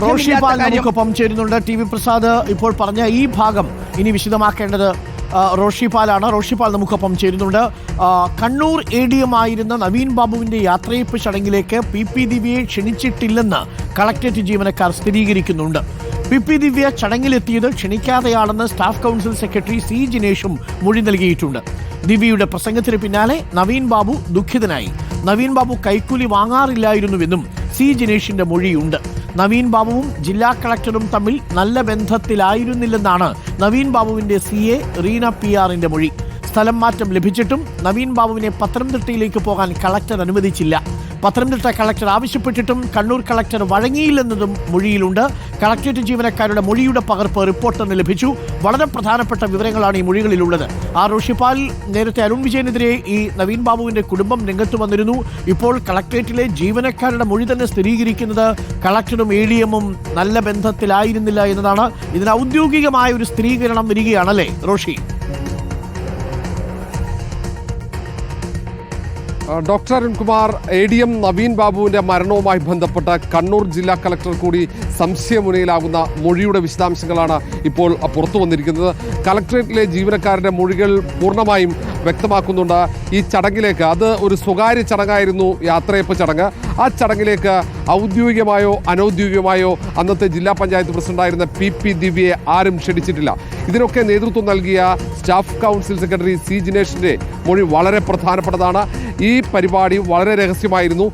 റോഷിപാൽ നമുക്കൊപ്പം ചേരുന്നുണ്ട്. T V Prasad ഇപ്പോൾ പറഞ്ഞ ഈ ഭാഗം ഇനി വിശദമാക്കേണ്ടത് റോഷിപാലാണ്. റോഷിപാൽ നമുക്കൊപ്പം ചേരുന്നുണ്ട്. കണ്ണൂർ ADM ആയിരുന്ന നവീൻ ബാബുവിന്റെ യാത്രയപ്പ് ചടങ്ങിലേക്ക് PP ദിവ്യയെ ക്ഷണിച്ചിട്ടില്ലെന്ന് കളക്ടറേറ്റ് ജീവനക്കാർ സ്ഥിരീകരിക്കുന്നുണ്ട്. PP ദിവ്യ ചടങ്ങിലെത്തിയത് ക്ഷണിക്കാതെയാണെന്ന് സ്റ്റാഫ് കൗൺസിൽ സെക്രട്ടറി C ജിനേഷും മൊഴി നൽകിയിട്ടുണ്ട്. ദിവ്യയുടെ പ്രസംഗത്തിന് പിന്നാലെ നവീൻ ബാബു ദുഃഖിതനായി. നവീൻ ബാബു കൈക്കൂലി വാങ്ങാറില്ലായിരുന്നുവെന്നും C ജിനേഷിന്റെ മൊഴിയുണ്ട്. നവീൻ ബാബുവും ജില്ലാ കളക്ടറും തമ്മിൽ നല്ല ബന്ധത്തിലായിരുന്നില്ലെന്നാണ് നവീൻ ബാബുവിന്റെ CA റീന PR മൊഴി. സ്ഥലം മാറ്റം ലഭിച്ചിട്ടും നവീൻ ബാബുവിനെ പത്തനംതിട്ടയിലേക്ക് പോകാൻ കളക്ടർ അനുവദിച്ചില്ല. പത്തനംതിട്ട കളക്ടർ ആവശ്യപ്പെട്ടിട്ടും കണ്ണൂർ കളക്ടർ വഴങ്ങിയില്ലെന്നതും മൊഴിയിലുണ്ട്. കളക്ടറേറ്റ് ജീവനക്കാരുടെ മൊഴിയുടെ പകർപ്പ് റിപ്പോർട്ടറിന് ലഭിച്ചു. വളരെ പ്രധാനപ്പെട്ട വിവരങ്ങളാണ് ഈ മൊഴികളിലുള്ളത്. റോഷിപാൽ, നേരത്തെ അരുൺ വിജയനെതിരെ ഈ നവീൻ ബാബുവിന്റെ കുടുംബം രംഗത്ത് വന്നിരുന്നു. ഇപ്പോൾ കളക്ടറേറ്റിലെ ജീവനക്കാരുടെ മൊഴി തന്നെ സ്ഥിരീകരിക്കുന്നത് കളക്ടറും ADM-ഉം നല്ല ബന്ധത്തിലായിരുന്നില്ല എന്നതാണ്. ഇതിന് ഔദ്യോഗികമായ ഒരു സ്ഥിരീകരണം വരികയാണല്ലേ റോഷി? ഡോക്ടർ അരുൺകുമാർ, ADM നവീൻ ബാബുവിന്റെ മരണവുമായി ബന്ധപ്പെട്ട കണ്ണൂർ ജില്ലാ കളക്ടർ കൂടി സംശയമുനയിലാകുന്ന മൊഴിയുടെ വിശദാംശങ്ങളാണ് ഇപ്പോൾ പുറത്തു വന്നിരിക്കുന്നത്. കളക്ടറേറ്റിലെ ജീവനക്കാരുടെ മൊഴികൾ പൂർണ്ണമായും വ്യക്തമാക്കുന്നുണ്ട്. ഈ ചടങ്ങിലേക്ക്, അത് ഒരു സ്വകാര്യ ചടങ്ങായിരുന്നു, യാത്രയപ്പ് ചടങ്ങ്. ആ ചടങ്ങിലേക്ക് ഔദ്യോഗികമായോ അനൗദ്യോഗികമായോ അന്നത്തെ ജില്ലാ പഞ്ചായത്ത് പ്രസിഡന്റായിരുന്ന PP ദിവ്യയെ ആരും ക്ഷണിച്ചിട്ടില്ല. ഇതിനൊക്കെ നേതൃത്വം നൽകിയ സ്റ്റാഫ് കൗൺസിൽ സെക്രട്ടറി C ജിനേഷിന്റെ മൊഴി വളരെ പ്രധാനപ്പെട്ടതാണ്. ഈ പരിപാടി വളരെ രഹസ്യമായിരുന്നു.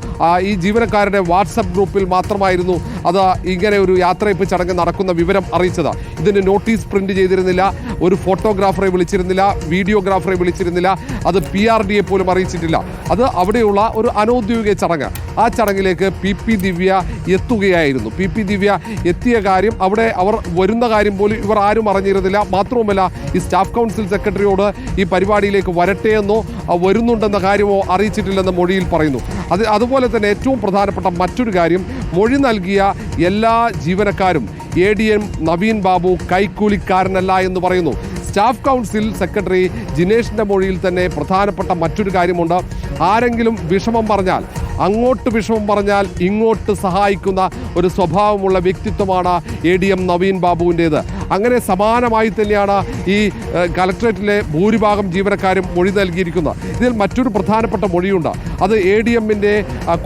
ഈ ജീവനക്കാരുടെ വാട്സപ്പ് ഗ്രൂപ്പിൽ മാത്രമായിരുന്നു അത് ഇങ്ങനെ ഒരു യാത്രയപ്പ് ചടങ്ങ് നടക്കുന്ന വിവരം അറിയിച്ചത്. ഇതിന് നോട്ടീസ് പ്രിന്റ് ചെയ്തിരുന്നില്ല, ഒരു ഫോട്ടോഗ്രാഫറെ വിളിച്ചിരുന്നില്ല, വീഡിയോഗ്രാഫറെ വിളിച്ചിരുന്നില്ല, അത് PRDയെ പോലും അറിയിച്ചിട്ടില്ല. അത് അവിടെയുള്ള ഒരു അനൗദ്യോഗിക ചടങ്ങ്. ആ ചടങ്ങിലേക്ക് PP ദിവ്യ എത്തുകയായിരുന്നു. PP ദിവ്യ എത്തിയ കാര്യം, അവിടെ അവർ വരുന്ന കാര്യം പോലും ഇവർ ആരും അറിഞ്ഞിരുന്നില്ല. മാത്രവുമല്ല, ഈ സ്റ്റാഫ് കൗൺസിൽ സെക്രട്ടറിയോട് ഈ പരിപാടിയിലേക്ക് വരട്ടെ എന്നോ വരുന്നുണ്ടെന്ന കാര്യമോ അറിയിച്ചിട്ടില്ലെന്ന് മൊഴിയിൽ പറയുന്നു. അതുപോലെ തന്നെ ഏറ്റവും പ്രധാനപ്പെട്ട മറ്റൊരു കാര്യം, മൊഴി നൽകിയ എല്ലാ ജീവനക്കാരും ADM നവീൻ ബാബു കൈക്കൂലിക്കാരനല്ല എന്ന് പറയുന്നു. സ്റ്റാഫ് കൗൺസിൽ സെക്രട്ടറി ജിനേഷിന്റെ മൊഴിയിൽ തന്നെ പ്രധാനപ്പെട്ട മറ്റൊരു കാര്യമുണ്ട്. ആരെങ്കിലും വിഷമം പറഞ്ഞാൽ, അങ്ങോട്ട് വിഷമം പറഞ്ഞാൽ ഇങ്ങോട്ട് സഹായിക്കുന്ന ഒരു സ്വഭാവമുള്ള വ്യക്തിത്വമാണ് ADM നവീൻ ബാബുവിൻ്റേത്. അങ്ങനെ സമാനമായി തന്നെയാണ് ഈ കളക്ടറേറ്റിലെ ഭൂരിഭാഗം ജീവനക്കാരും മൊഴി നൽകിയിരിക്കുന്നത്. ഇതിൽ മറ്റൊരു പ്രധാനപ്പെട്ട മൊഴിയുണ്ട്. അത് ADM-ന്റെ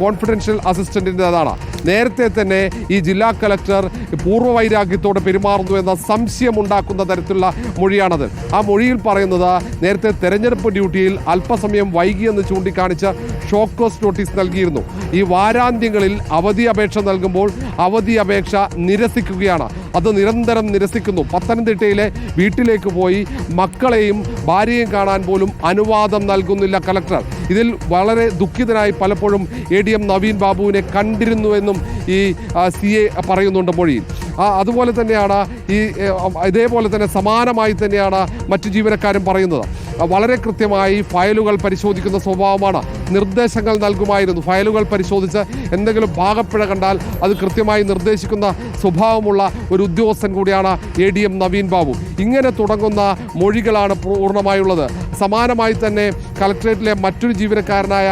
കോൺഫിഡൻഷ്യൽ അസിസ്റ്റന്റിൻ്റെതാണ്. നേരത്തെ തന്നെ ഈ ജില്ലാ കളക്ടർ പൂർവ്വവൈരാഗ്യത്തോടെ പെരുമാറുന്നു എന്ന സംശയമുണ്ടാക്കുന്ന തരത്തിലുള്ള മൊഴിയാണത്. ആ മൊഴിയിൽ പറയുന്നത്, നേരത്തെ തെരഞ്ഞെടുപ്പ് ഡ്യൂട്ടിയിൽ അല്പസമയം വൈകിയെന്ന് ചൂണ്ടിക്കാണിച്ച് ഷോക്കോസ് നോട്ടീസ് നൽകിയിരുന്നു. ഈ വാരാന്ത്യങ്ങളിൽ അവധി അപേക്ഷ നൽകുമ്പോൾ അവധി അപേക്ഷ നിരസിക്കുകയാണ്. അത് നിരന്തരം നിരസിക്കുന്നു. പത്തനംതിട്ടയിലെ വീട്ടിലേക്ക് പോയി മക്കളെയും ഭാര്യയും കാണാൻ പോലും അനുവാദം നൽകുന്നില്ല കളക്ടർ. ഇതിൽ വളരെ ദുഃഖിതനായി പലപ്പോഴും ADM നവീൻ ബാബുവിനെ കണ്ടിരുന്നുവെന്നും ഈ CA പറയുന്നുണ്ട് മൊഴിയിൽ. അതുപോലെ തന്നെയാണ് ഇതേപോലെ തന്നെ സമാനമായി തന്നെയാണ് മറ്റു ജീവനക്കാരും പറയുന്നത്. വളരെ കൃത്യമായി ഫയലുകൾ പരിശോധിക്കുന്ന സ്വഭാവമാണ്. നിർദ്ദേശങ്ങൾ നൽകുമായിരുന്നു. ഫയലുകൾ പരിശോധിച്ച് എന്തെങ്കിലും ഭാഗപ്പിഴ കണ്ടാൽ അത് കൃത്യമായി നിർദ്ദേശിക്കുന്ന സ്വഭാവമുള്ള ഒരു ഉദ്യോഗസ്ഥൻ കൂടിയാണ് ADM നവീൻ ബാബു. ഇങ്ങനെ തുടങ്ങുന്ന മൊഴികളാണ് പൂർണ്ണമായുള്ളത്. സമാനമായി തന്നെ കളക്ടറേറ്റിലെ മറ്റൊരു ജീവനക്കാരനായ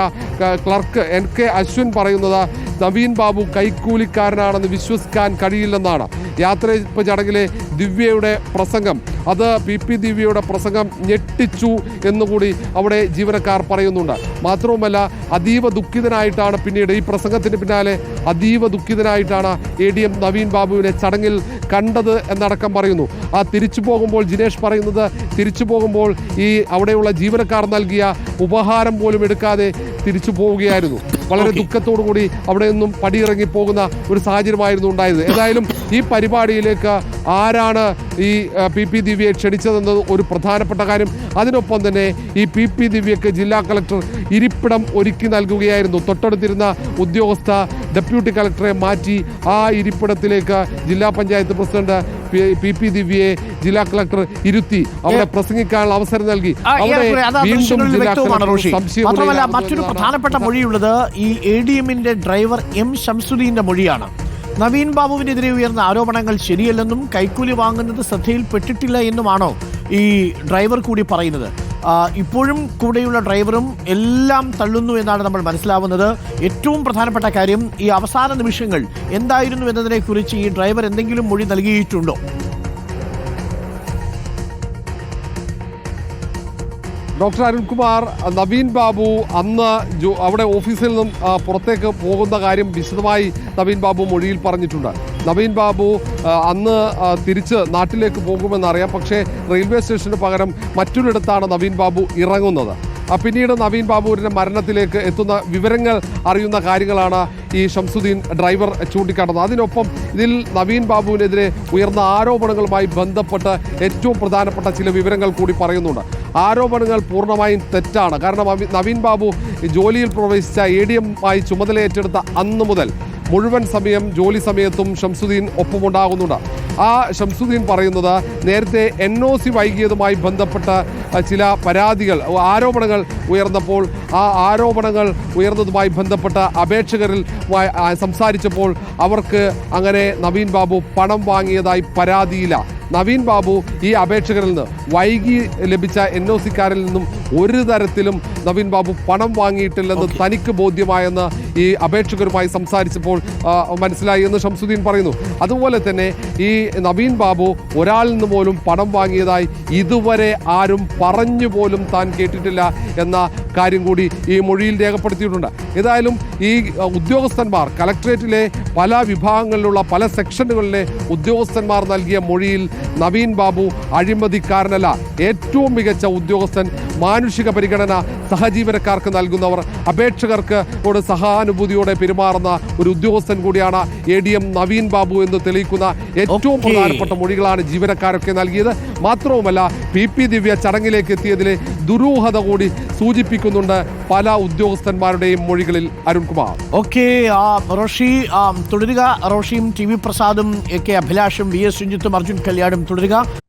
ക്ലർക്ക് NK അശ്വിൻ പറയുന്നത്, നവീൻ ബാബു കൈക്കൂലിക്കാരനാണെന്ന് വിശ്വസിക്കാൻ കഴിയില്ലെന്നാണ്. യാത്രയപ്പ് ചടങ്ങിലെ ദിവ്യയുടെ പ്രസംഗം, അത് PP ദിവ്യയുടെ പ്രസംഗം ഞെട്ടിച്ചു എന്നുകൂടി അവിടെ ജീവനക്കാർ പറയുന്നുണ്ട്. മാത്രവുമല്ല, അതീവ ദുഃഖിതനായിട്ടാണ് പിന്നീട് ഈ പ്രസംഗത്തിന് പിന്നാലെ അതീവ ദുഃഖിതനായിട്ടാണ് ADM നവീൻ ബാബുവിനെ ചടങ്ങിൽ കണ്ടത് എന്നടക്കം പറയുന്നു. തിരിച്ചു പോകുമ്പോൾ ജിനേഷ് പറയുന്നത്, തിരിച്ചു പോകുമ്പോൾ ഈ അവിടെയുള്ള ജീവനക്കാർ നൽകിയ ഉപഹാരം പോലും എടുക്കാതെ തിരിച്ചു പോവുകയായിരുന്നു. വളരെ ദുഃഖത്തോടു കൂടി അവിടെ നിന്നും പടിയിറങ്ങി പോകുന്ന ഒരു സാഹചര്യമായിരുന്നു ഉണ്ടായത്. ഏതായാലും ഈ പരിപാടിയിലേക്ക് ആരാണ് ഈ PP ദിവ്യയെ ക്ഷണിച്ചതെന്നത് ഒരു പ്രധാനപ്പെട്ട കാര്യം. അതിനൊപ്പം തന്നെ ഈ PP ദിവ്യക്ക് ജില്ലാ കളക്ടർ ഇരിപ്പിടം ഒരുക്കി നൽകുകയായിരുന്നു. തൊട്ടടുത്തിരുന്ന ഉദ്യോഗസ്ഥ ഡെപ്യൂട്ടി കളക്ടറെ മാറ്റി ആ ഇരിപ്പിടത്തിലേക്ക് ജില്ലാ പഞ്ചായത്ത് പ്രസിഡന്റ് PP ദിവ്യയെ ജില്ലാ കളക്ടർ ഇരുത്തി അവിടെ പ്രസംഗിക്കാനുള്ള അവസരം നൽകി. മാത്രമല്ല, മറ്റൊരു പ്രധാനപ്പെട്ട മൊഴിയുള്ളത് ഈ ADM-ന്റെ ഡ്രൈവർ M ഷംസുദ്ദീന്റെ മൊഴിയാണ്. നവീൻ ബാബുവിനെതിരെ ഉയർന്ന ആരോപണങ്ങൾ ശരിയല്ലെന്നും കൈക്കൂലി വാങ്ങുന്നത് ശ്രദ്ധയിൽപ്പെട്ടിട്ടില്ല എന്നുമാണോ ഈ ഡ്രൈവർ കൂടി പറയുന്നത്? ഇപ്പോഴും കൂടെയുള്ള ഡ്രൈവറും എല്ലാം തള്ളുന്നു എന്നാണ് നമ്മൾ മനസ്സിലാവുന്നത്. ഏറ്റവും പ്രധാനപ്പെട്ട കാര്യം ഈ അവസാന നിമിഷങ്ങൾ എന്തായിരുന്നു എന്നതിനെക്കുറിച്ച് ഈ ഡ്രൈവർ എന്തെങ്കിലും മൊഴി നൽകിയിട്ടുണ്ടോ? ഡോക്ടർ അരുൺകുമാർ, നവീൻ ബാബു അന്ന് അവിടെ ഓഫീസിൽ നിന്നും പുറത്തേക്ക് പോകുന്ന കാര്യം വിശദമായി നവീൻ ബാബു മൊഴിയിൽ പറഞ്ഞിട്ടുണ്ട്. നവീൻ ബാബു അന്ന് തിരിച്ച് നാട്ടിലേക്ക് പോകുമെന്നറിയാം. പക്ഷേ റെയിൽവേ സ്റ്റേഷന് പകരം മറ്റൊരിടത്താണ് നവീൻ ബാബു ഇറങ്ങുന്നത്. പിന്നീട് നവീൻ ബാബുവിൻ്റെ മരണത്തിലേക്ക് എത്തുന്ന വിവരങ്ങൾ അറിയുന്ന കാര്യങ്ങളാണ് ഈ ഷംസുദ്ദീൻ ഡ്രൈവർ ചൂണ്ടിക്കാട്ടുന്നത്. അതിനൊപ്പം ഇതിൽ നവീൻ ബാബുവിനെതിരെ ഉയർന്ന ആരോപണങ്ങളുമായി ബന്ധപ്പെട്ട് ഏറ്റവും പ്രധാനപ്പെട്ട ചില വിവരങ്ങൾ കൂടി പറയുന്നുണ്ട്. ആരോപണങ്ങൾ പൂർണ്ണമായും തെറ്റാണ്. കാരണം നവീൻ ബാബു ജോലിയിൽ പ്രവേശിച്ച ADM ആയി ചുമതലയേറ്റെടുത്ത അന്ന് മുതൽ മുഴുവൻ സമയം ജോലി സമയത്തും ഷംസുദ്ദീൻ ഒപ്പമുണ്ടാകുന്നുണ്ട്. ആ ഷംസുദ്ദീൻ പറയുന്നത് നേരത്തെ NOC വൈകിയതുമായി ബന്ധപ്പെട്ട ചില പരാതികൾ, ആരോപണങ്ങൾ ഉയർന്നപ്പോൾ ആ ആരോപണങ്ങൾ ഉയർന്നതുമായി ബന്ധപ്പെട്ട അപേക്ഷകരിൽ സംസാരിച്ചപ്പോൾ അവർക്ക് അങ്ങനെ നവീൻ ബാബു പണം വാങ്ങിയതായി പരാതിയില്ല. നവീൻ ബാബു ഈ അപേക്ഷകരിൽ നിന്ന് വൈകി ലഭിച്ച NOCക്കാരിൽ നിന്നും ഒരു തരത്തിലും നവീൻ ബാബു പണം വാങ്ങിയിട്ടില്ലെന്ന് തനിക്ക് ബോധ്യമായെന്ന് ഈ അപേക്ഷകരുമായി സംസാരിച്ചപ്പോൾ മനസ്സിലായി എന്ന് ഷംസുദ്ദീൻ പറയുന്നു. അതുപോലെ തന്നെ ഈ നവീൻ ബാബു ഒരാളിൽ നിന്ന് പോലും പണം വാങ്ങിയതായി ഇതുവരെ ആരും പറഞ്ഞു പോലും താൻ കേട്ടിട്ടില്ല എന്ന കാര്യം കൂടി ഈ മൊഴിയിൽ രേഖപ്പെടുത്തിയിട്ടുണ്ട്. ഏതായാലും ഈ ഉദ്യോഗസ്ഥന്മാർ, കലക്ട്രേറ്റിലെ പല വിഭാഗങ്ങളിലുള്ള പല സെക്ഷനുകളിലെ ഉദ്യോഗസ്ഥന്മാർ നൽകിയ മൊഴിയിൽ നവീൻ ബാബു അഴിമതിക്കാരനല്ല, ഏറ്റവും മികച്ച ഉദ്യോഗസ്ഥൻ, മാനുഷിക പരിഗണന സഹജീവനക്കാർക്ക് നൽകുന്നവർ, അപേക്ഷകർക്ക് സഹാനുഭൂതിയോടെ പെരുമാറുന്ന ഒരു ഉദ്യോഗസ്ഥൻ കൂടിയാണ് ADM നവീൻ ബാബു എന്ന് തെളിയിക്കുന്ന ഏറ്റവും പ്രധാനപ്പെട്ട മൊഴികളാണ് ജീവനക്കാരൊക്കെ നൽകിയത്. മാത്രവുമല്ല PP ദിവ്യ ചടങ്ങിലേക്ക് എത്തിയതിലെ ദുരൂഹത കൂടി സൂചിപ്പിക്കുന്നുണ്ട് പല ഉദ്യോഗസ്ഥന്മാരുടെയും മൊഴികളിൽ. അരുൺകുമാർ, റോഷി തുടരുക. റോഷിയും TV പ്രസാദും AK അഭിലാഷും VS രഞ്ജിത്തും അർജുൻ കല്യാണും തുടരുക.